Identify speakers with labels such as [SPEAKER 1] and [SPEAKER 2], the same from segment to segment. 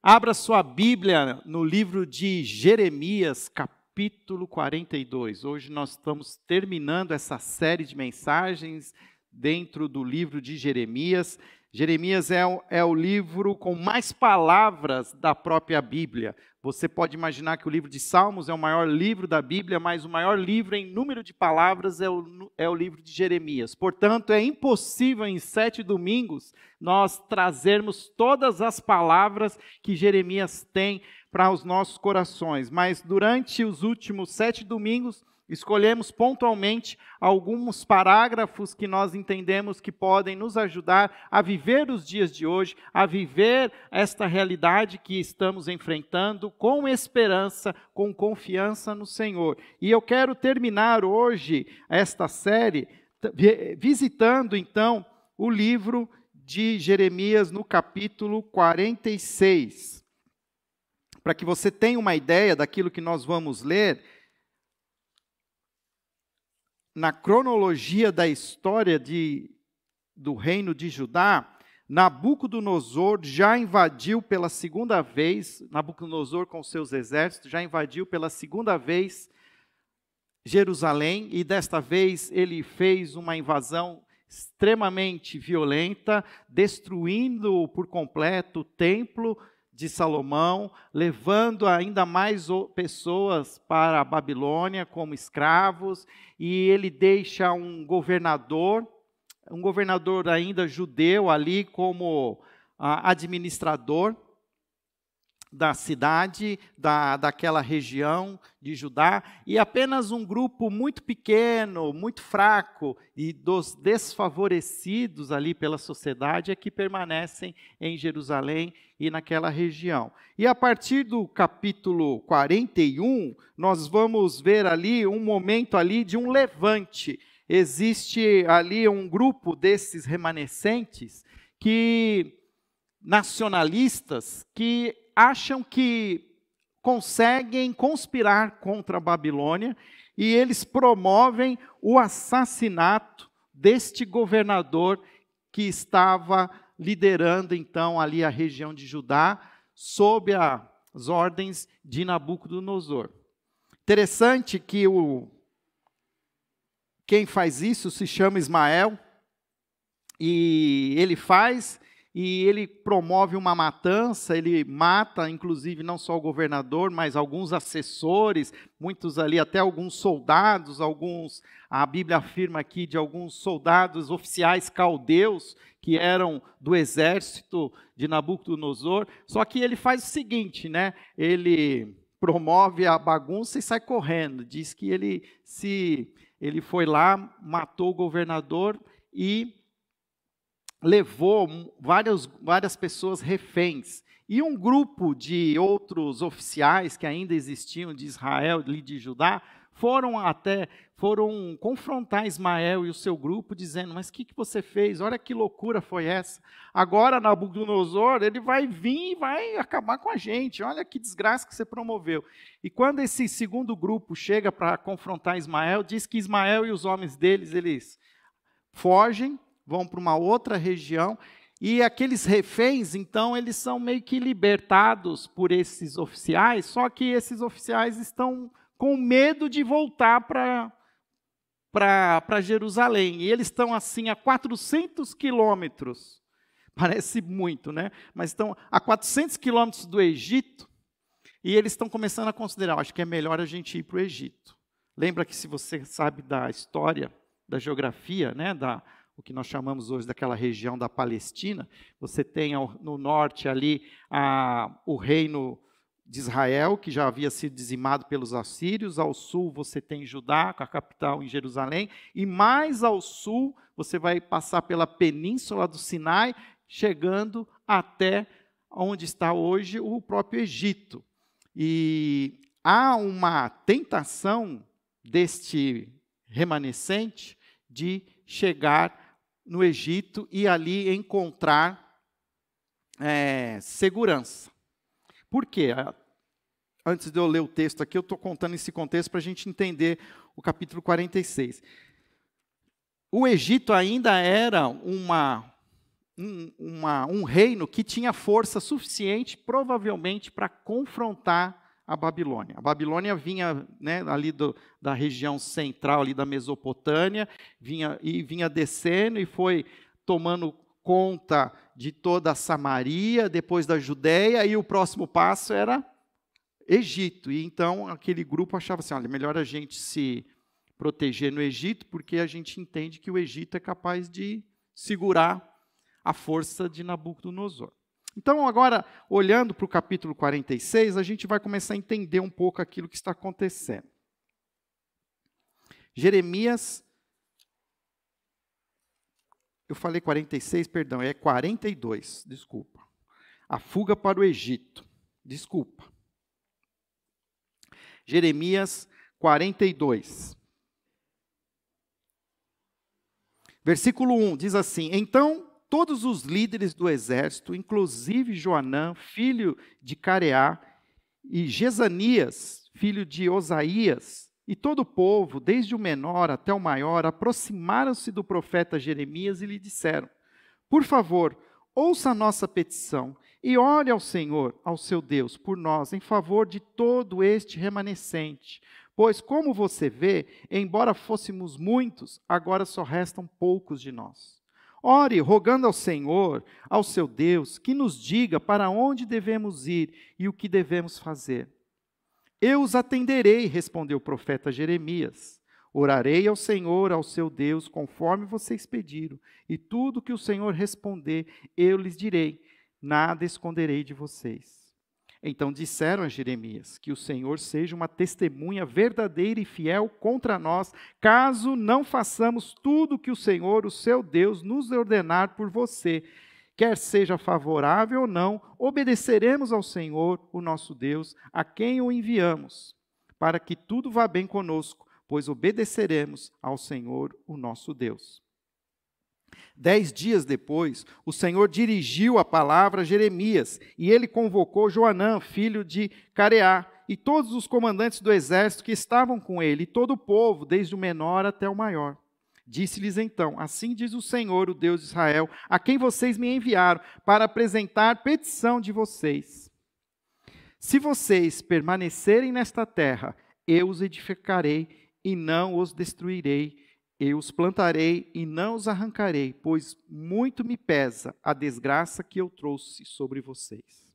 [SPEAKER 1] Abra sua Bíblia no livro de Jeremias, capítulo 42. Hoje nós estamos terminando essa série de mensagens dentro do livro de Jeremias. Jeremias é o livro com mais palavras da própria Bíblia. Você pode imaginar que o livro de Salmos é o maior livro da Bíblia, mas o maior livro em número de palavras é o livro de Jeremias. Portanto, é impossível em 7 domingos nós trazermos todas as palavras que Jeremias tem para os nossos corações. Mas durante os últimos 7 domingos, escolhemos pontualmente alguns parágrafos que nós entendemos que podem nos ajudar a viver os dias de hoje, a viver esta realidade que estamos enfrentando com esperança, com confiança no Senhor. E eu quero terminar hoje esta série visitando então o livro de Jeremias no capítulo 46. Para que você tenha uma ideia daquilo que nós vamos ler, na cronologia da história do reino de Judá, Nabucodonosor já invadiu pela segunda vez, Nabucodonosor com seus exércitos, já invadiu pela segunda vez Jerusalém, e desta vez ele fez uma invasão extremamente violenta, destruindo por completo o templo de Salomão, levando ainda mais pessoas para a Babilônia como escravos, e ele deixa um governador ainda judeu ali como administrador da cidade, daquela região de Judá, e apenas um grupo muito pequeno, muito fraco, e dos desfavorecidos ali pela sociedade é que permanecem em Jerusalém e naquela região. E a partir do capítulo 41, nós vamos ver ali um momento ali de um levante. Existe ali um grupo desses remanescentes nacionalistas que acham que conseguem conspirar contra a Babilônia, e eles promovem o assassinato deste governador que estava liderando então ali a região de Judá, sob as ordens de Nabucodonosor. Interessante que quem faz isso se chama Ismael, e ele promove uma matança, ele mata, inclusive, não só o governador, mas alguns assessores, muitos ali, até alguns soldados, a Bíblia afirma aqui de alguns soldados oficiais caldeus, que eram do exército de Nabucodonosor. Só que ele faz o seguinte, né? Ele promove a bagunça e sai correndo. Diz que ele foi lá, matou o governador e levou várias pessoas reféns. E um grupo de outros oficiais que ainda existiam de Israel e de Judá foram confrontar Ismael e o seu grupo, dizendo: mas o que você fez? Olha que loucura foi essa. Agora Nabucodonosor, ele vai vir e vai acabar com a gente. Olha que desgraça que você promoveu. E quando esse segundo grupo chega para confrontar Ismael, diz que Ismael e os homens deles, eles fogem, vão para uma outra região, e aqueles reféns, então, eles são meio que libertados por esses oficiais, só que esses oficiais estão com medo de voltar para Jerusalém, e eles estão assim a 400 quilômetros, parece muito, né? Mas estão a 400 quilômetros do Egito, e eles estão começando a considerar: acho que é melhor a gente ir para o Egito. Lembra que, se você sabe da história, da geografia, né, o que nós chamamos hoje daquela região da Palestina, você tem no norte ali o reino de Israel, que já havia sido dizimado pelos assírios. Ao sul você tem Judá, com a capital em Jerusalém, e mais ao sul você vai passar pela península do Sinai, chegando até onde está hoje o próprio Egito. E há uma tentação deste remanescente de chegar no Egito e ali encontrar segurança. Por quê? Antes de eu ler o texto aqui, eu estou contando esse contexto para a gente entender o capítulo 46. O Egito ainda era um reino que tinha força suficiente, provavelmente, para confrontar a Babilônia. A Babilônia vinha, né, ali da região central ali da Mesopotâmia, vinha descendo e foi tomando conta de toda a Samaria, depois da Judéia, e o próximo passo era Egito. E então aquele grupo achava assim, olha, melhor a gente se proteger no Egito, porque a gente entende que o Egito é capaz de segurar a força de Nabucodonosor. Então, agora, olhando para o capítulo 46, a gente vai começar a entender um pouco aquilo que está acontecendo. Jeremias, eu falei 46, perdão, é 42, desculpa. A fuga para o Egito, desculpa. Jeremias 42. Versículo 1 diz assim: Então todos os líderes do exército, inclusive Joanã, filho de Careá, e Jezanias, filho de Osaías, e todo o povo, desde o menor até o maior, aproximaram-se do profeta Jeremias e lhe disseram: Por favor, ouça a nossa petição e ore ao Senhor, ao seu Deus, por nós, em favor de todo este remanescente. Pois, como você vê, embora fôssemos muitos, agora só restam poucos de nós. Ore, rogando ao Senhor, ao seu Deus, que nos diga para onde devemos ir e o que devemos fazer. Eu os atenderei, respondeu o profeta Jeremias. Orarei ao Senhor, ao seu Deus, conforme vocês pediram, e tudo que o Senhor responder, eu lhes direi, nada esconderei de vocês. Então disseram a Jeremias, que o Senhor seja uma testemunha verdadeira e fiel contra nós, caso não façamos tudo que o Senhor, o seu Deus, nos ordenar por você. Quer seja favorável ou não, obedeceremos ao Senhor, o nosso Deus, a quem o enviamos, para que tudo vá bem conosco, pois obedeceremos ao Senhor, o nosso Deus. 10 dias depois, o Senhor dirigiu a palavra a Jeremias, e ele convocou Joanã, filho de Careá, e todos os comandantes do exército que estavam com ele, e todo o povo, desde o menor até o maior. Disse-lhes então: Assim diz o Senhor, o Deus de Israel, a quem vocês me enviaram, para apresentar petição de vocês. Se vocês permanecerem nesta terra, eu os edificarei e não os destruirei. Eu os plantarei e não os arrancarei, pois muito me pesa a desgraça que eu trouxe sobre vocês.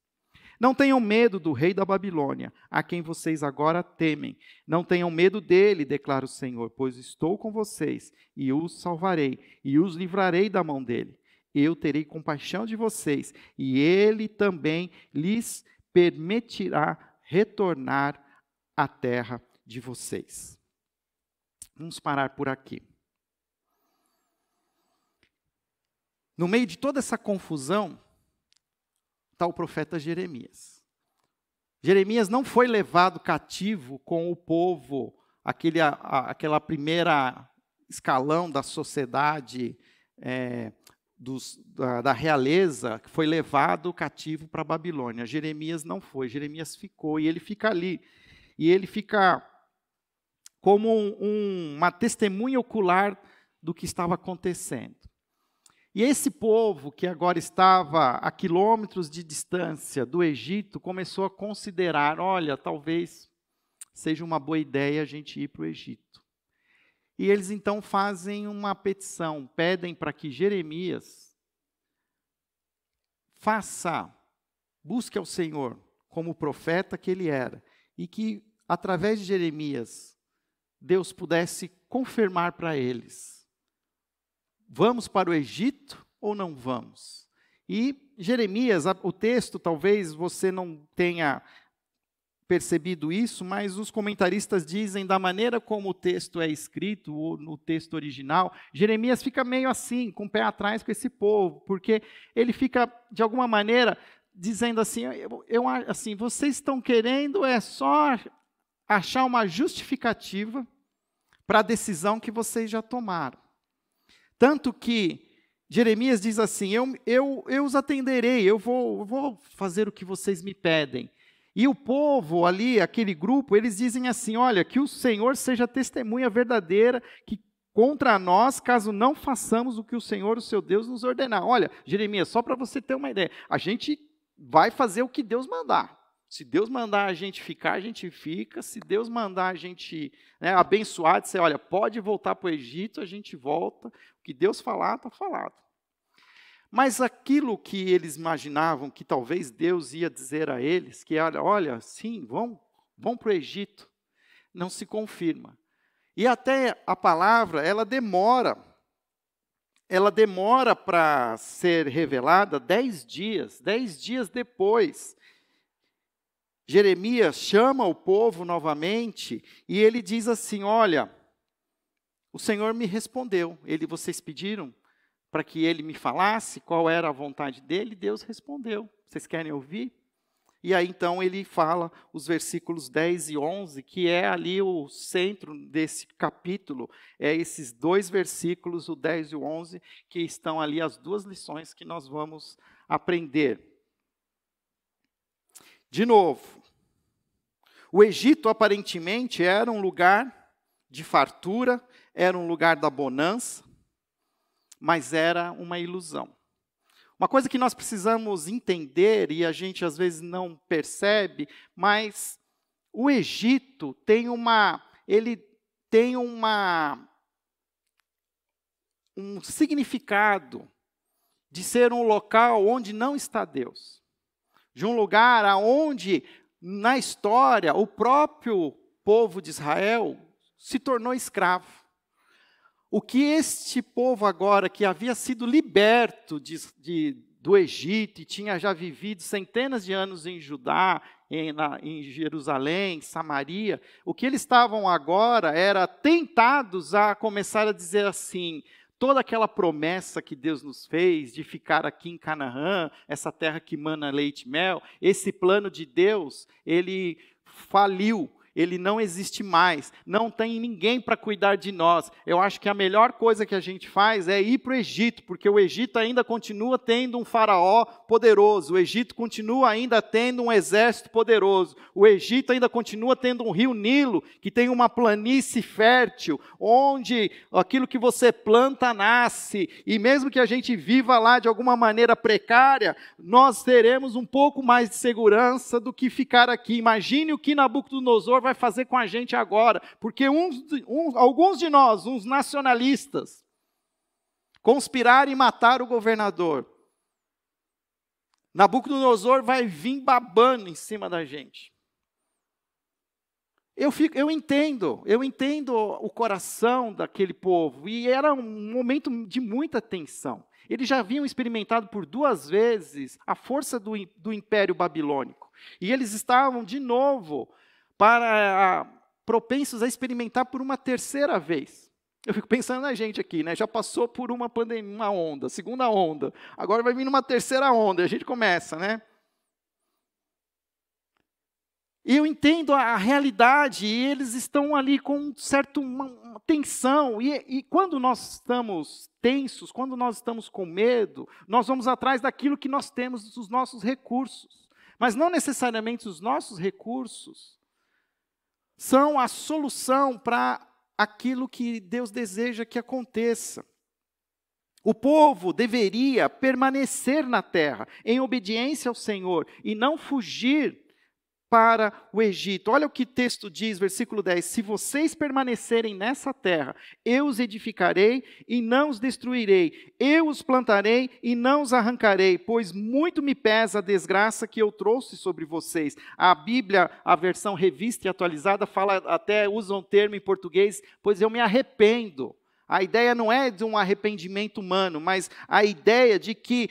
[SPEAKER 1] Não tenham medo do rei da Babilônia, a quem vocês agora temem. Não tenham medo dele, declara o Senhor, pois estou com vocês e os salvarei e os livrarei da mão dele. Eu terei compaixão de vocês e ele também lhes permitirá retornar à terra de vocês. Vamos parar por aqui. No meio de toda essa confusão, está o profeta Jeremias. Jeremias não foi levado cativo com o povo, aquela primeira escalão da sociedade, da realeza, que foi levado cativo para a Babilônia. Jeremias não foi, Jeremias ficou, e ele fica ali. E ele fica como uma testemunha ocular do que estava acontecendo. E esse povo, que agora estava a quilômetros de distância do Egito, começou a considerar, olha, talvez seja uma boa ideia a gente ir para o Egito. E eles então fazem uma petição, pedem para que Jeremias busque ao Senhor como profeta que ele era, e que através de Jeremias, Deus pudesse confirmar para eles: vamos para o Egito ou não vamos? E Jeremias, o texto, talvez você não tenha percebido isso, mas os comentaristas dizem, da maneira como o texto é escrito, ou no texto original, Jeremias fica meio assim, com o pé atrás com esse povo, porque ele fica, de alguma maneira, dizendo assim, assim, vocês estão querendo só achar uma justificativa para a decisão que vocês já tomaram. Tanto que Jeremias diz assim, eu os atenderei, eu vou fazer o que vocês me pedem. E o povo ali, aquele grupo, eles dizem assim, olha, que o Senhor seja testemunha verdadeira, que contra nós, caso não façamos o que o Senhor, o seu Deus, nos ordenar. Olha, Jeremias, só para você ter uma ideia, a gente vai fazer o que Deus mandar. Se Deus mandar a gente ficar, a gente fica. Se Deus mandar a gente abençoar, dizer, olha, pode voltar para o Egito, a gente volta. O que Deus falar, está falado. Mas aquilo que eles imaginavam que talvez Deus ia dizer a eles, que olha, sim, vão para o Egito, não se confirma. E até a palavra, ela demora para ser revelada 10 dias. 10 dias depois, Jeremias chama o povo novamente e ele diz assim, olha, o Senhor me respondeu. Vocês pediram para que ele me falasse qual era a vontade dele, Deus respondeu. Vocês querem ouvir? E aí então ele fala os versículos 10 e 11, que é ali o centro desse capítulo, é esses 2 versículos, o 10 e o 11, que estão ali as 2 lições que nós vamos aprender. De novo, o Egito aparentemente era um lugar de fartura, era um lugar da bonança, mas era uma ilusão. Uma coisa que nós precisamos entender, e a gente às vezes não percebe, mas o Egito tem um significado de ser um local onde não está Deus. De um lugar onde, na história, o próprio povo de Israel se tornou escravo. O que este povo agora, que havia sido liberto do Egito e tinha já vivido centenas de anos em Judá, em Jerusalém, Samaria, o que eles estavam agora era tentados a começar a dizer assim, toda aquela promessa que Deus nos fez de ficar aqui em Canaã, essa terra que mana leite e mel, esse plano de Deus, ele faliu. Ele não existe mais, não tem ninguém para cuidar de nós. Eu acho que a melhor coisa que a gente faz é ir para o Egito, porque o Egito ainda continua tendo um faraó poderoso, o Egito continua ainda tendo um exército poderoso, o Egito ainda continua tendo um rio Nilo, que tem uma planície fértil, onde aquilo que você planta nasce, e mesmo que a gente viva lá de alguma maneira precária, nós teremos um pouco mais de segurança do que ficar aqui. Imagine o que Nabucodonosor vai fazer com a gente agora, porque alguns de nós, uns nacionalistas, conspiraram e mataram o governador. Nabucodonosor vai vir babando em cima da gente. Eu entendo o coração daquele povo, e era um momento de muita tensão. Eles já haviam experimentado por 2 vezes a força do Império Babilônico, e eles estavam de novo propensos a experimentar por uma 3ª vez. Eu fico pensando na gente aqui, né? Já passou por uma pandemia, uma onda, 2ª onda, agora vai vir uma 3ª onda, e a gente começa, né? E eu entendo a realidade, e eles estão ali com uma tensão, e quando nós estamos tensos, quando nós estamos com medo, nós vamos atrás daquilo que nós temos, dos nossos recursos, mas não necessariamente os nossos recursos são a solução para aquilo que Deus deseja que aconteça. O povo deveria permanecer na terra, em obediência ao Senhor, e não fugir para o Egito. Olha o que o texto diz, versículo 10. Se vocês permanecerem nessa terra, eu os edificarei e não os destruirei. Eu os plantarei e não os arrancarei, pois muito me pesa a desgraça que eu trouxe sobre vocês. A Bíblia, a versão revista e atualizada, usa um termo em português, pois eu me arrependo. A ideia não é de um arrependimento humano, mas a ideia de que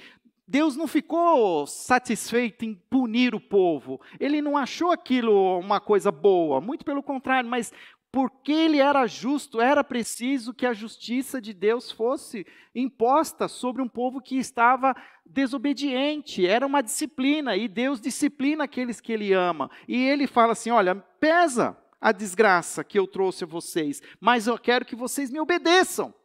[SPEAKER 1] Deus não ficou satisfeito em punir o povo. Ele não achou aquilo uma coisa boa, muito pelo contrário, mas porque ele era justo, era preciso que a justiça de Deus fosse imposta sobre um povo que estava desobediente. Era uma disciplina, e Deus disciplina aqueles que ele ama. E ele fala assim, olha, pesa a desgraça que eu trouxe a vocês, mas eu quero que vocês me obedeçam.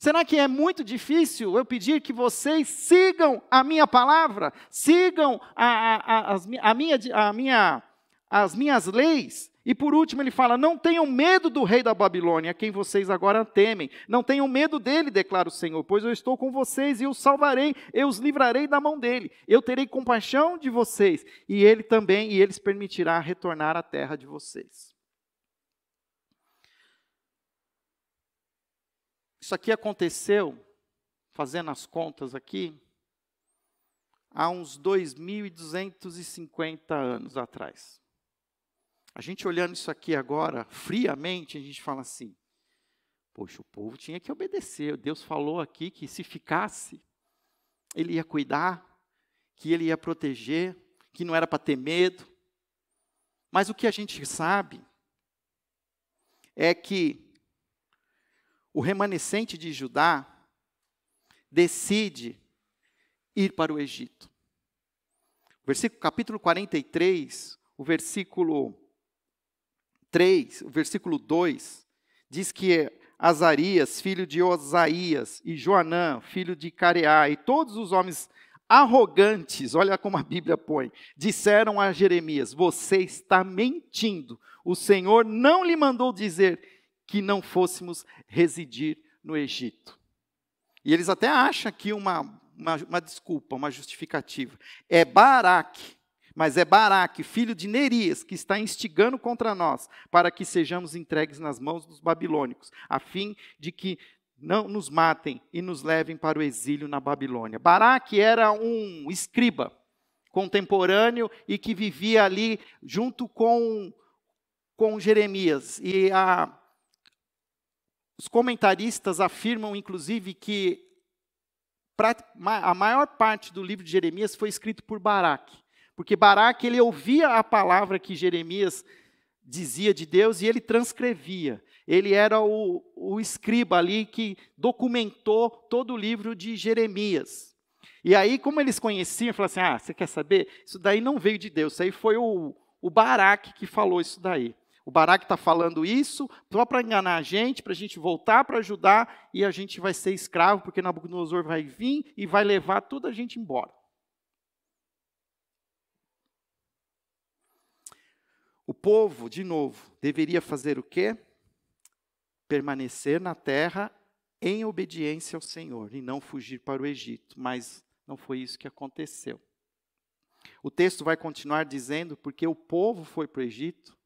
[SPEAKER 1] Será que é muito difícil eu pedir que vocês sigam a minha palavra, sigam as minhas leis? E por último ele fala, não tenham medo do rei da Babilônia, a quem vocês agora temem. Não tenham medo dele, declara o Senhor, pois eu estou com vocês e os salvarei, eu os livrarei da mão dele. Eu terei compaixão de vocês, e ele também, e eles permitirá retornar à terra de vocês. Isso aqui aconteceu, fazendo as contas aqui, há uns 2.250 anos atrás. A gente olhando isso aqui agora, friamente, a gente fala assim, poxa, o povo tinha que obedecer. Deus falou aqui que se ficasse, ele ia cuidar, que ele ia proteger, que não era para ter medo. Mas o que a gente sabe é que o remanescente de Judá decide ir para o Egito. Capítulo 43, o versículo 3, o versículo 2, diz que Azarias, filho de Osaías, e Joanã, filho de Careá, e todos os homens arrogantes, olha como a Bíblia põe, disseram a Jeremias, você está mentindo, o Senhor não lhe mandou dizer que não fôssemos residir no Egito. E eles até acham aqui uma desculpa, uma justificativa. É Baraque, mas é Baraque, filho de Nerias, que está instigando contra nós, para que sejamos entregues nas mãos dos babilônicos, a fim de que não nos matem e nos levem para o exílio na Babilônia. Baraque era um escriba contemporâneo e que vivia ali junto com Jeremias. E os comentaristas afirmam, inclusive, que a maior parte do livro de Jeremias foi escrito por Baraque. Porque Baraque, ele ouvia a palavra que Jeremias dizia de Deus e ele transcrevia. Ele era o escriba ali que documentou todo o livro de Jeremias. E aí, como eles conheciam, falaram assim, você quer saber? Isso daí não veio de Deus, isso aí foi o Baraque que falou isso daí. O Baraque está falando isso só para enganar a gente, para a gente voltar para Judá, e a gente vai ser escravo, porque Nabucodonosor vai vir e vai levar toda a gente embora. O povo, de novo, deveria fazer o quê? Permanecer na terra em obediência ao Senhor, e não fugir para o Egito. Mas não foi isso que aconteceu. O texto vai continuar dizendo, porque o povo foi para o Egito,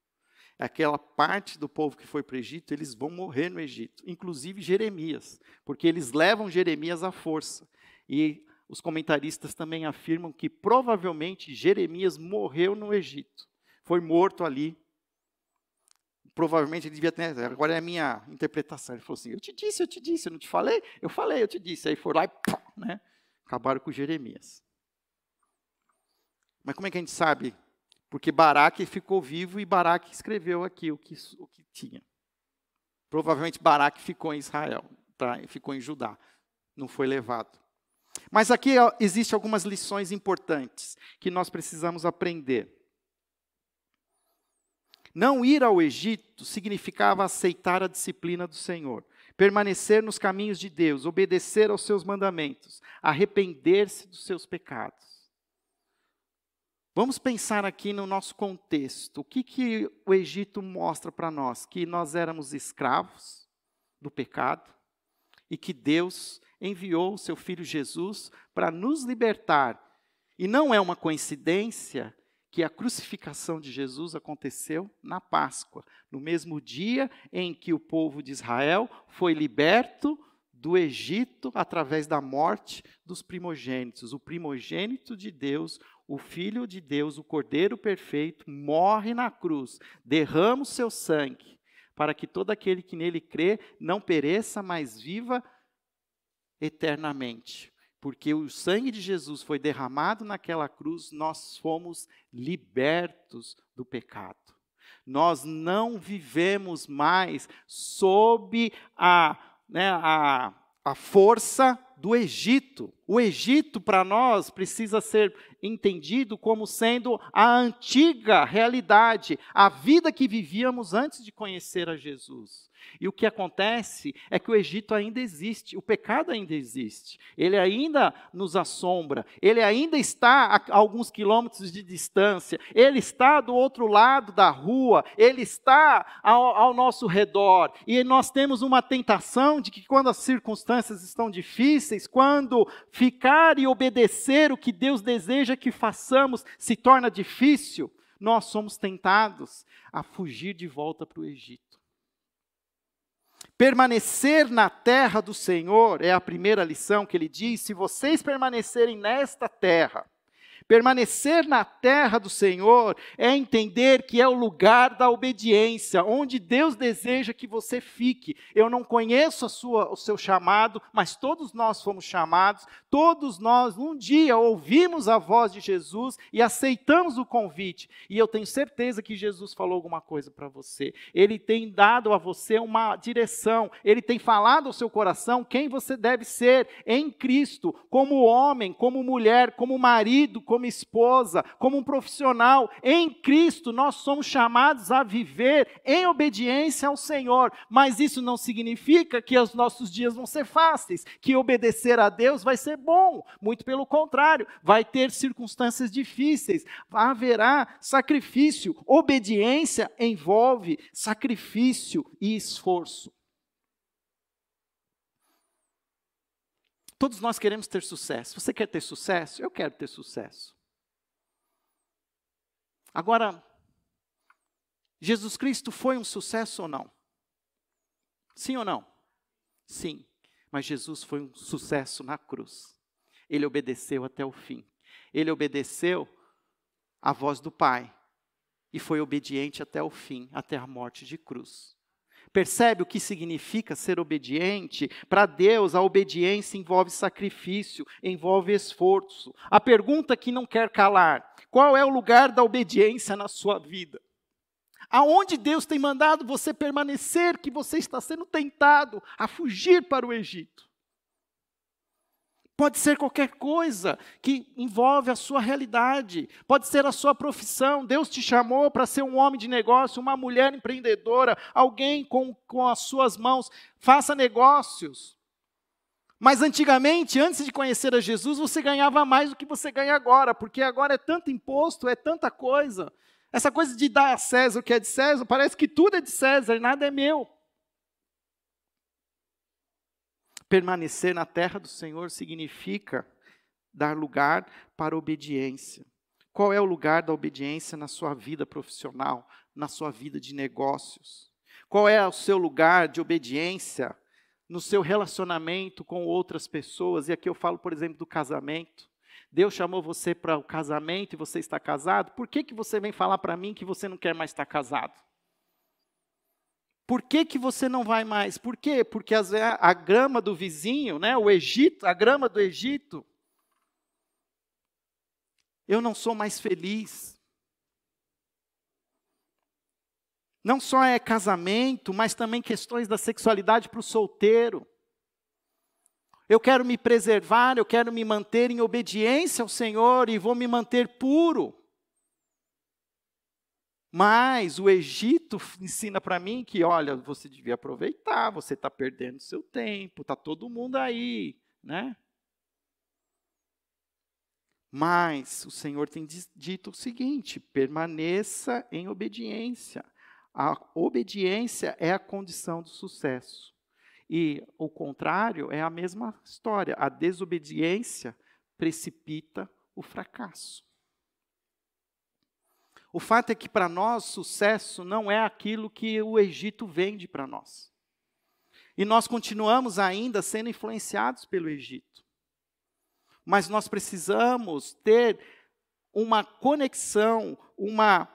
[SPEAKER 1] aquela parte do povo que foi para o Egito, eles vão morrer no Egito, inclusive Jeremias, porque eles levam Jeremias à força. E os comentaristas também afirmam que provavelmente Jeremias morreu no Egito, foi morto ali. Provavelmente ele devia ter, agora é a minha interpretação, ele falou assim, eu te disse, eu não te falei? Eu falei, eu te disse. Aí foram lá e né, acabaram com Jeremias. Mas como é que a gente sabe? Porque Baraque ficou vivo e Baraque escreveu aqui o que tinha. Provavelmente Baraque ficou em Israel, ficou em Judá, não foi levado. Mas aqui existem algumas lições importantes que nós precisamos aprender. Não ir ao Egito significava aceitar a disciplina do Senhor, permanecer nos caminhos de Deus, obedecer aos seus mandamentos, arrepender-se dos seus pecados. Vamos pensar aqui no nosso contexto. O que o Egito mostra para nós? Que nós éramos escravos do pecado e que Deus enviou o seu Filho Jesus para nos libertar. E não é uma coincidência que a crucificação de Jesus aconteceu na Páscoa, no mesmo dia em que o povo de Israel foi liberto do Egito através da morte dos primogênitos. O primogênito de Deus, o Filho de Deus, o Cordeiro perfeito, morre na cruz, derrama o seu sangue, para que todo aquele que nele crê não pereça, mas viva eternamente. Porque o sangue de Jesus foi derramado naquela cruz, nós fomos libertos do pecado. Nós não vivemos mais sob a força do Egito. O Egito, para nós, precisa ser entendido como sendo a antiga realidade, a vida que vivíamos antes de conhecer a Jesus. E o que acontece é que o Egito ainda existe, o pecado ainda existe, ele ainda nos assombra, ele ainda está a alguns quilômetros de distância, ele está do outro lado da rua, ele está ao nosso redor, e nós temos uma tentação de que quando as circunstâncias estão difíceis, quando ficar e obedecer o que Deus deseja que façamos se torna difícil, nós somos tentados a fugir de volta para o Egito. Permanecer na terra do Senhor é a primeira lição que ele diz: se vocês permanecerem nesta terra, permanecer na terra do Senhor é entender que é o lugar da obediência, onde Deus deseja que você fique. Eu não conheço o seu chamado, mas todos nós fomos chamados, todos nós um dia ouvimos a voz de Jesus e aceitamos o convite. E eu tenho certeza que Jesus falou alguma coisa para você. Ele tem dado a você uma direção, ele tem falado ao seu coração quem você deve ser em Cristo, como homem, como mulher, como marido, como esposa, como um profissional. Em Cristo nós somos chamados a viver em obediência ao Senhor, mas isso não significa que os nossos dias vão ser fáceis, que obedecer a Deus vai ser bom, muito pelo contrário, vai ter circunstâncias difíceis, haverá sacrifício. Obediência envolve sacrifício e esforço. Todos nós queremos ter sucesso. Você quer ter sucesso? Eu quero ter sucesso. Agora, Jesus Cristo foi um sucesso ou não? Sim ou não? Sim. Mas Jesus foi um sucesso na cruz. Ele obedeceu até o fim. Ele obedeceu à voz do Pai. E foi obediente até o fim, até a morte de cruz. Percebe o que significa ser obediente? Para Deus, a obediência envolve sacrifício, envolve esforço. A pergunta que não quer calar: qual é o lugar da obediência na sua vida? Aonde Deus tem mandado você permanecer, que você está sendo tentado a fugir para o Egito? Pode ser qualquer coisa que envolve a sua realidade. Pode ser a sua profissão. Deus te chamou para ser um homem de negócio, uma mulher empreendedora, alguém com as suas mãos. Faça negócios. Mas antigamente, antes de conhecer a Jesus, você ganhava mais do que você ganha agora, porque agora é tanto imposto, é tanta coisa. Essa coisa de dar a César o que é de César, parece que tudo é de César, nada é meu. Permanecer na terra do Senhor significa dar lugar para a obediência. Qual é o lugar da obediência na sua vida profissional, na sua vida de negócios? Qual é o seu lugar de obediência no seu relacionamento com outras pessoas? E aqui eu falo, por exemplo, do casamento. Deus chamou você para o casamento e você está casado. Por que você vem falar para mim que você não quer mais estar casado? Por que você não vai mais? Por quê? Porque a grama do vizinho, né, o Egito, a grama do Egito, eu não sou mais feliz. Não só é casamento, mas também questões da sexualidade para o solteiro. Eu quero me preservar, eu quero me manter em obediência ao Senhor e vou me manter puro. Mas o Egito ensina para mim que, olha, você devia aproveitar, você está perdendo seu tempo, está todo mundo aí, né? Mas o Senhor tem dito o seguinte: permaneça em obediência. A obediência é a condição do sucesso. E o contrário é a mesma história. A desobediência precipita o fracasso. O fato é que para nós sucesso não é aquilo que o Egito vende para nós. E nós continuamos ainda sendo influenciados pelo Egito. Mas nós precisamos ter uma conexão, uma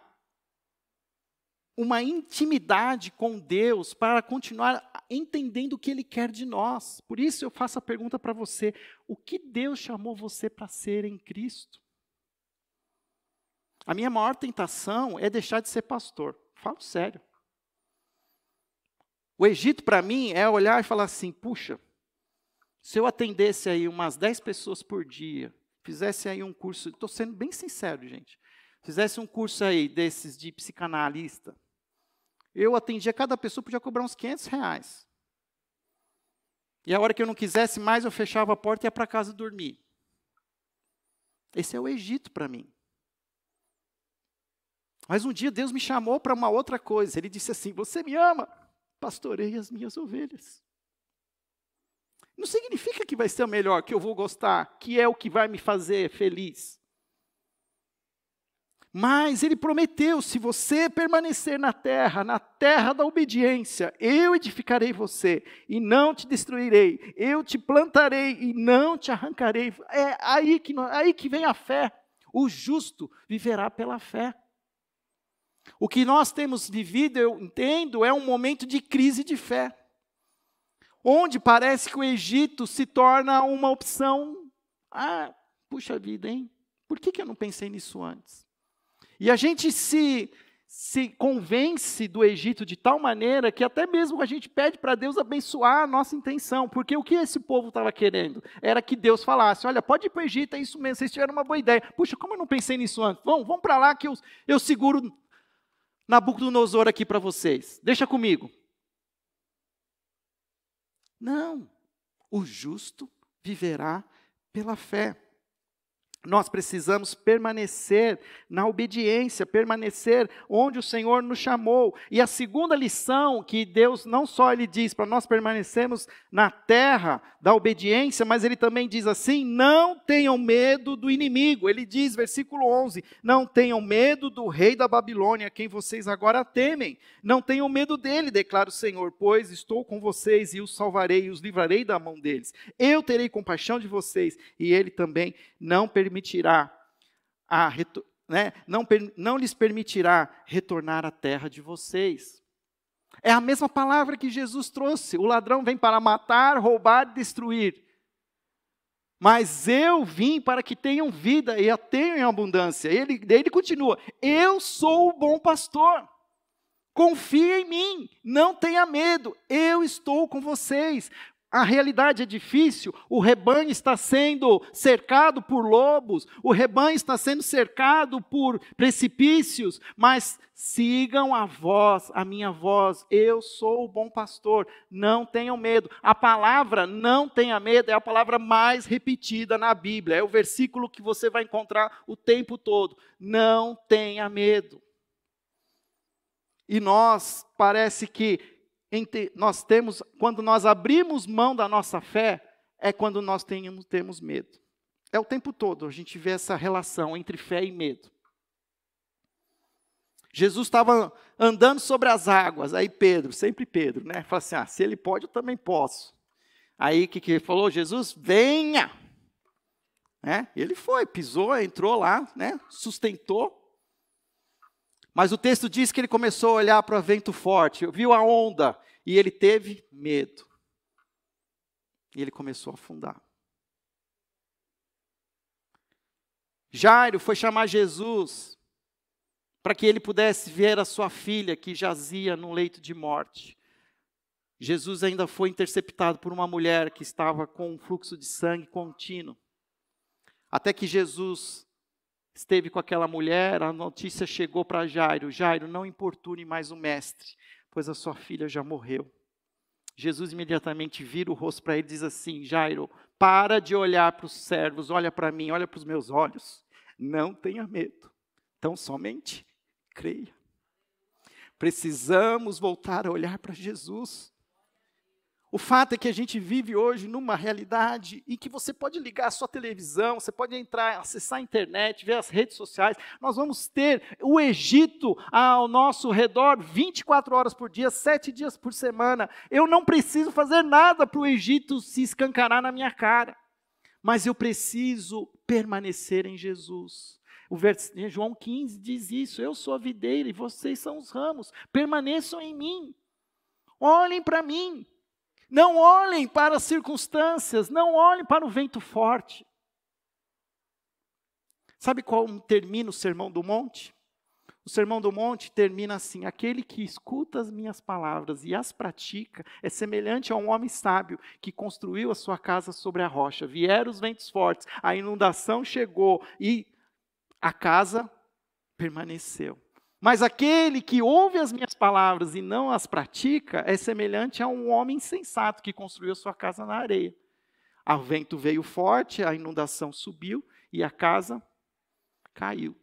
[SPEAKER 1] intimidade com Deus para continuar entendendo o que Ele quer de nós. Por isso eu faço a pergunta para você: o que Deus chamou você para ser em Cristo? A minha maior tentação é deixar de ser pastor. Falo sério. O Egito, para mim, é olhar e falar assim: puxa, Se eu atendesse aí umas 10 pessoas por dia, fizesse aí um curso, estou sendo bem sincero, gente, fizesse um curso aí desses de psicanalista, eu atendia cada pessoa, podia cobrar uns R$500. E a hora que eu não quisesse mais, eu fechava a porta e ia para casa dormir. Esse é o Egito para mim. Mas um dia Deus me chamou para uma outra coisa. Ele disse assim, você me ama? Pastoreie as minhas ovelhas. Não significa que vai ser o melhor, que eu vou gostar, que é o que vai me fazer feliz. Mas Ele prometeu, se você permanecer na terra da obediência, eu edificarei você e não te destruirei. Eu te plantarei e não te arrancarei. É aí que vem a fé. O justo viverá pela fé. O que nós temos vivido, eu entendo, é um momento de crise de fé. Onde parece que o Egito se torna uma opção. Puxa vida, hein? Por que eu não pensei nisso antes? E a gente se convence do Egito de tal maneira que até mesmo a gente pede para Deus abençoar a nossa intenção. Porque o que esse povo estava querendo? Era que Deus falasse, olha, pode ir para o Egito, é isso mesmo, vocês tiveram uma boa ideia. Puxa, como eu não pensei nisso antes? Vamos para lá que eu seguro Nabucodonosor aqui para vocês. Deixa comigo. Não, o justo viverá pela fé. Nós precisamos permanecer na obediência, permanecer onde o Senhor nos chamou. E a segunda lição que Deus não só Ele diz para nós permanecermos na terra da obediência, mas Ele também diz assim, não tenham medo do inimigo. Ele diz, versículo 11, não tenham medo do rei da Babilônia, quem vocês agora temem. Não tenham medo dele, declara o Senhor, pois estou com vocês e os salvarei e os livrarei da mão deles. Eu terei compaixão de vocês e Ele também não permitirá não lhes permitirá retornar à terra de vocês. É a mesma palavra que Jesus trouxe. O ladrão vem para matar, roubar e destruir. Mas eu vim para que tenham vida e a tenham em abundância. Ele continua, eu sou o bom pastor. Confia em mim, não tenha medo, eu estou com vocês. A realidade é difícil, o rebanho está sendo cercado por lobos, o rebanho está sendo cercado por precipícios, mas sigam a minha voz, eu sou o bom pastor, não tenham medo. A palavra não tenha medo é a palavra mais repetida na Bíblia, é o versículo que você vai encontrar o tempo todo, não tenha medo. E parece que quando nós abrimos mão da nossa fé, é quando nós temos medo. É o tempo todo, a gente vê essa relação entre fé e medo. Jesus estava andando sobre as águas, aí sempre Pedro, né? Fala assim, se ele pode, eu também posso. Aí o que ele falou? Jesus, venha! Ele foi, pisou, entrou lá, né? Sustentou. Mas o texto diz que ele começou a olhar para o vento forte, viu a onda, e ele teve medo. E ele começou a afundar. Jairo foi chamar Jesus para que ele pudesse ver a sua filha que jazia no leito de morte. Jesus ainda foi interceptado por uma mulher que estava com um fluxo de sangue contínuo. Até que Jesus esteve com aquela mulher, a notícia chegou para Jairo. Jairo, não importune mais o mestre, pois a sua filha já morreu. Jesus imediatamente vira o rosto para ele e diz assim, Jairo, para de olhar para os servos, olha para mim, olha para os meus olhos. Não tenha medo, tão somente creia. Precisamos voltar a olhar para Jesus. O fato é que a gente vive hoje numa realidade em que você pode ligar a sua televisão, você pode entrar, acessar a internet, ver as redes sociais. Nós vamos ter o Egito ao nosso redor 24 horas por dia, 7 dias por semana. Eu não preciso fazer nada para o Egito se escancarar na minha cara. Mas eu preciso permanecer em Jesus. João 15 diz isso, eu sou a videira e vocês são os ramos. Permaneçam em mim. Olhem para mim. Não olhem para as circunstâncias, não olhem para o vento forte. Sabe como termina o Sermão do Monte? O Sermão do Monte termina assim: aquele que escuta as minhas palavras e as pratica é semelhante a um homem sábio que construiu a sua casa sobre a rocha. Vieram os ventos fortes, a inundação chegou e a casa permaneceu. Mas aquele que ouve as minhas palavras e não as pratica é semelhante a um homem insensato que construiu a sua casa na areia. O vento veio forte, a inundação subiu e a casa caiu.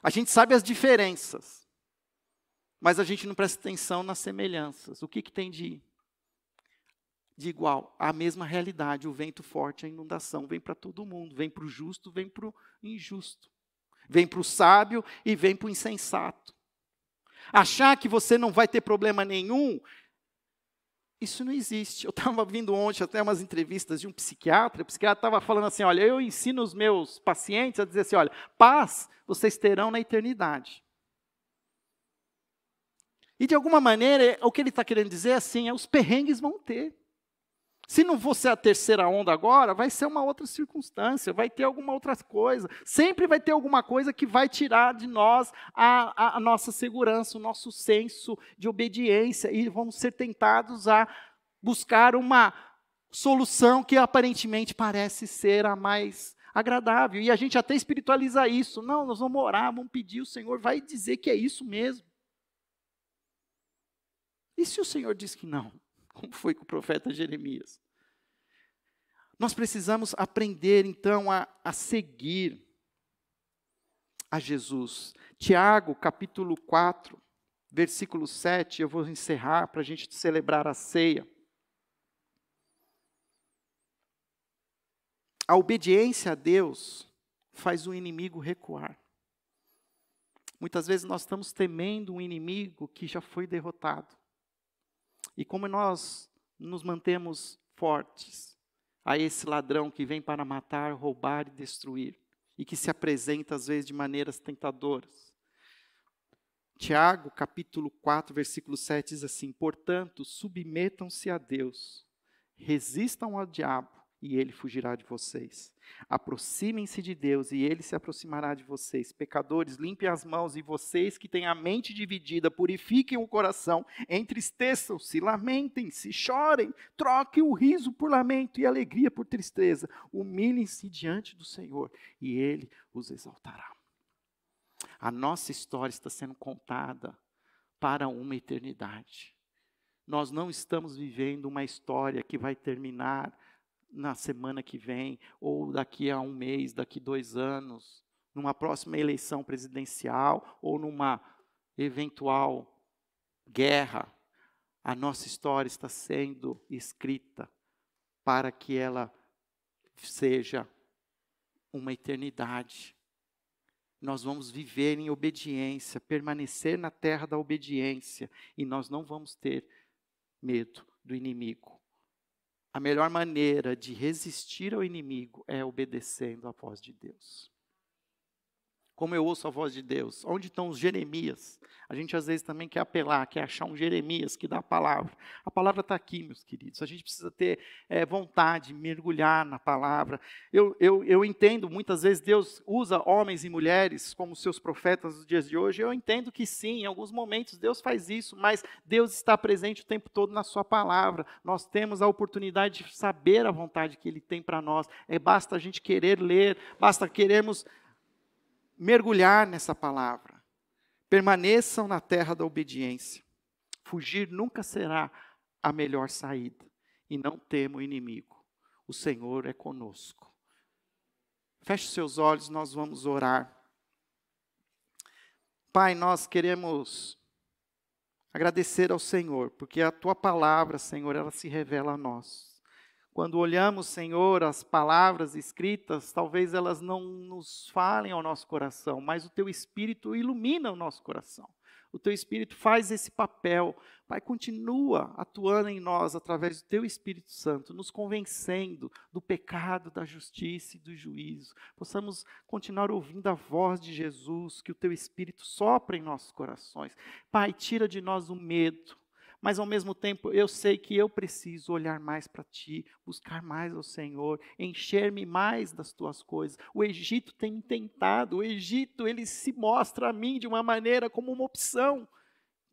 [SPEAKER 1] A gente sabe as diferenças, mas a gente não presta atenção nas semelhanças. O que tem de igual? A mesma realidade, o vento forte, a inundação, vem para todo mundo, vem para o justo, vem para o injusto. Vem para o sábio e vem para o insensato. Achar que você não vai ter problema nenhum, isso não existe. Eu estava vindo ontem até umas entrevistas de um psiquiatra, o psiquiatra estava falando assim, olha, eu ensino os meus pacientes a dizer assim, olha, paz vocês terão na eternidade. E de alguma maneira, o que ele está querendo dizer assim, os perrengues vão ter. Se não fosse a terceira onda agora, vai ser uma outra circunstância, vai ter alguma outra coisa. Sempre vai ter alguma coisa que vai tirar de nós a nossa segurança, o nosso senso de obediência. E vamos ser tentados a buscar uma solução que aparentemente parece ser a mais agradável. E a gente até espiritualiza isso. Não, nós vamos orar, vamos pedir, o Senhor vai dizer que é isso mesmo. E se o Senhor diz que não? Como foi com o profeta Jeremias? Nós precisamos aprender, então, a seguir a Jesus. Tiago, capítulo 4, versículo 7, eu vou encerrar para a gente celebrar a ceia. A obediência a Deus faz o inimigo recuar. Muitas vezes nós estamos temendo um inimigo que já foi derrotado. E como nós nos mantemos fortes a esse ladrão que vem para matar, roubar e destruir, e que se apresenta às vezes de maneiras tentadoras. Tiago, capítulo 4, versículo 7 diz assim: portanto, submetam-se a Deus, resistam ao diabo e ele fugirá de vocês. Aproximem-se de Deus e ele se aproximará de vocês. Pecadores, limpem as mãos, e vocês que têm a mente dividida, purifiquem o coração, entristeçam-se, lamentem-se, chorem, troquem o riso por lamento e a alegria por tristeza. Humilhem-se diante do Senhor e ele os exaltará. A nossa história está sendo contada para uma eternidade. Nós não estamos vivendo uma história que vai terminar na semana que vem, ou daqui a um mês, daqui 2 anos, numa próxima eleição presidencial, ou numa eventual guerra. A nossa história está sendo escrita para que ela seja uma eternidade. Nós vamos viver em obediência, permanecer na terra da obediência, e nós não vamos ter medo do inimigo. A melhor maneira de resistir ao inimigo é obedecendo à voz de Deus. Como eu ouço a voz de Deus? Onde estão os Jeremias? A gente às vezes também quer apelar, quer achar um Jeremias que dá a palavra. A palavra está aqui, meus queridos. A gente precisa ter vontade, mergulhar na palavra. Eu entendo, muitas vezes Deus usa homens e mulheres como seus profetas nos dias de hoje. Eu entendo que sim, em alguns momentos Deus faz isso, mas Deus está presente o tempo todo na sua palavra. Nós temos a oportunidade de saber a vontade que Ele tem para nós. Basta a gente querer ler, basta querermos mergulhar nessa palavra. Permaneçam na terra da obediência. Fugir nunca será a melhor saída. E não tema o inimigo. O Senhor é conosco. Feche seus olhos, nós vamos orar. Pai, nós queremos agradecer ao Senhor, porque a Tua palavra, Senhor, ela se revela a nós. Quando olhamos, Senhor, as palavras escritas, talvez elas não nos falem ao nosso coração, mas o Teu Espírito ilumina o nosso coração. O Teu Espírito faz esse papel. Pai, continua atuando em nós através do Teu Espírito Santo, nos convencendo do pecado, da justiça e do juízo. Possamos continuar ouvindo a voz de Jesus, que o Teu Espírito sopra em nossos corações. Pai, tira de nós o medo. Mas ao mesmo tempo eu sei que eu preciso olhar mais para Ti, buscar mais ao Senhor, encher-me mais das Tuas coisas. O Egito tem me tentado, o Egito ele se mostra a mim de uma maneira como uma opção,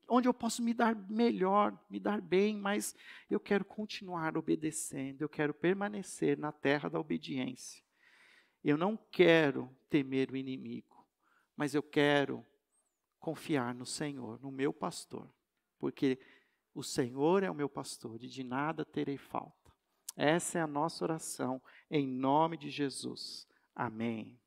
[SPEAKER 1] onde eu posso me dar melhor, me dar bem, mas eu quero continuar obedecendo, eu quero permanecer na terra da obediência. Eu não quero temer o inimigo, mas eu quero confiar no Senhor, no meu pastor, porque o Senhor é o meu pastor e de nada terei falta. Essa é a nossa oração, em nome de Jesus. Amém.